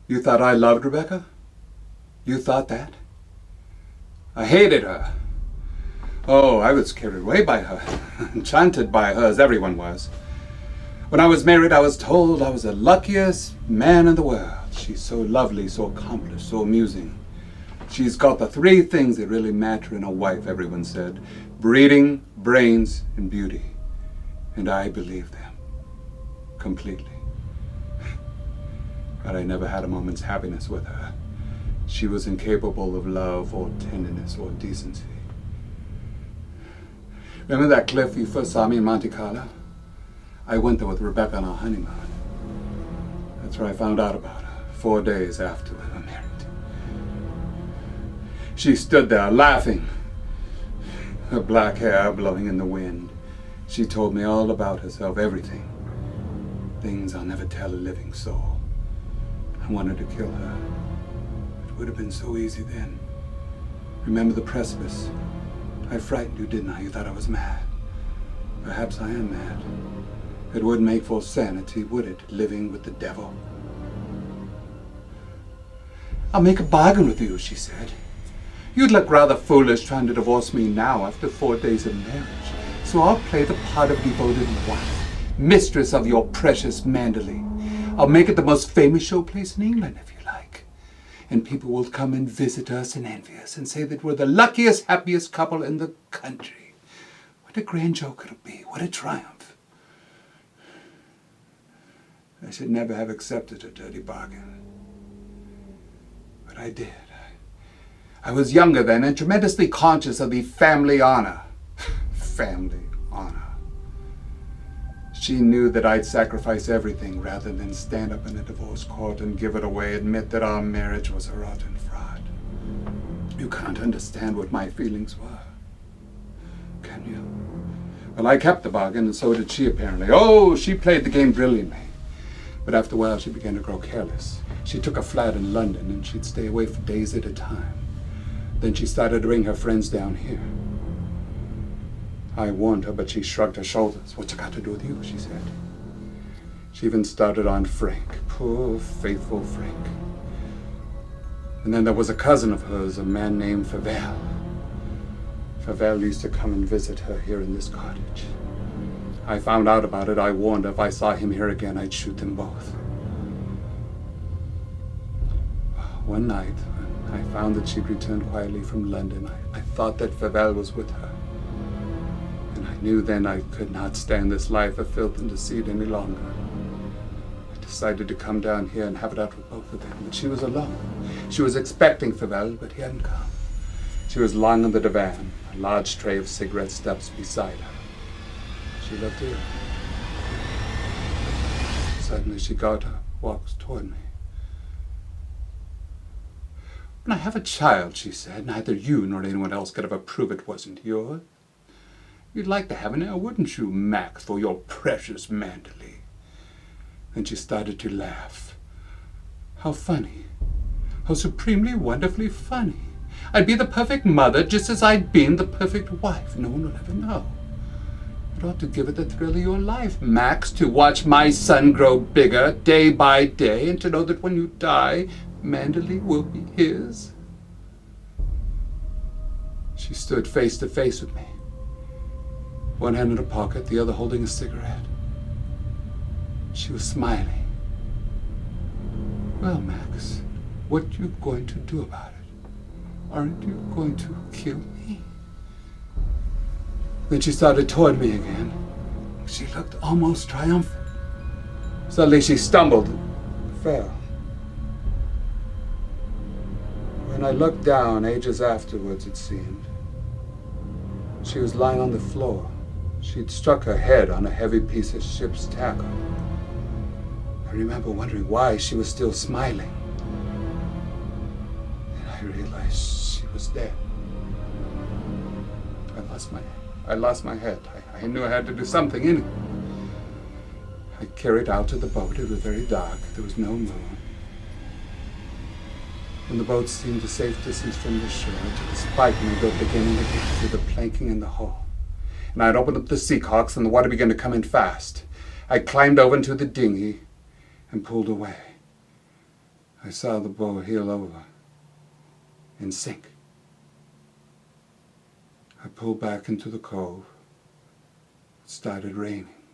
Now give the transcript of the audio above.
You thought I loved Rebecca? You thought that? I hated her. Oh, I was carried away by her, enchanted by her, as everyone was. When I was married, I was told I was the luckiest man in the world. She's so lovely, so accomplished, so amusing. She's got the three things that really matter in a wife, everyone said. Breeding, brains, and beauty. And I believed them. Completely. But I never had a moment's happiness with her. She was incapable of love or tenderness or decency. Remember that cliff you first saw me in Monte Carlo? I went there with Rebecca on our honeymoon. That's where I found out about her, 4 days after we were married. She stood there laughing, her black hair blowing in the wind. She told me all about herself, everything. Things I'll never tell a living soul. I wanted to kill her. It would have been so easy then. Remember the precipice? I frightened you, didn't I? You thought I was mad. Perhaps I am mad. It wouldn't make for sanity, would it, living with the devil? I'll make a bargain with you, she said. You'd look rather foolish trying to divorce me now after 4 days of marriage. So I'll play the part of devoted wife, mistress of your precious Manderley. I'll make it the most famous showplace in England, if you like. And people will come and visit us and envy us and say that we're the luckiest, happiest couple in the country. What a grand joke it'll be. What a triumph. I should never have accepted a dirty bargain. But I did. I was younger then and tremendously conscious of the family honor. Family honor. She knew that I'd sacrifice everything rather than stand up in a divorce court and give it away, admit that our marriage was a rotten fraud. You can't understand what my feelings were, can you? Well, I kept the bargain, and so did she apparently. Oh, she played the game brilliantly. But after a while, she began to grow careless. She took a flat in London, and she'd stay away for days at a time. Then she started to bring her friends down here. I warned her, but she shrugged her shoulders. What's it got to do with you, she said. She even started on Frank. Poor, faithful Frank. And then there was a cousin of hers, a man named Favel. Favel used to come and visit her here in this cottage. I found out about it. I warned her if I saw him here again, I'd shoot them both. One night, when I found that she'd returned quietly from London, I thought that Favel was with her. And I knew then I could not stand this life of filth and deceit any longer. I decided to come down here and have it out with both of them. But she was alone. She was expecting Favel, but he hadn't come. She was lying on the divan, a large tray of cigarette stubs beside her. She looked ill. Suddenly she got up, walked toward me. When I have a child, she said, neither you nor anyone else could ever prove it wasn't yours. You'd like to have an heir, wouldn't you, Max, for your precious Manderley? Then she started to laugh. How funny. How supremely, wonderfully funny. I'd be the perfect mother just as I'd been the perfect wife. No one will ever know. It ought to give it the thrill of your life, Max, to watch my son grow bigger day by day and to know that when you die, Manderley will be his. She stood face to face with me, one hand in her pocket, the other holding a cigarette. She was smiling. Well, Max, what are you going to do about it? Aren't you going to kill me? Then she started toward me again. She looked almost triumphant. Suddenly she stumbled and fell. When I looked down, ages afterwards it seemed, she was lying on the floor. She'd struck her head on a heavy piece of ship's tackle. I remember wondering why she was still smiling. Then I realized she was dead. I lost my head. I knew I had to do something anyway. I carried out to the boat. It was very dark. There was no moon. When the boat seemed a safe distance from the shore, I took a spike and I built again and again through the planking in the hull. And I'd opened up the seacocks and the water began to come in fast. I climbed over into the dinghy and pulled away. I saw the boat heel over and sink. I pulled back into the cove. It started raining.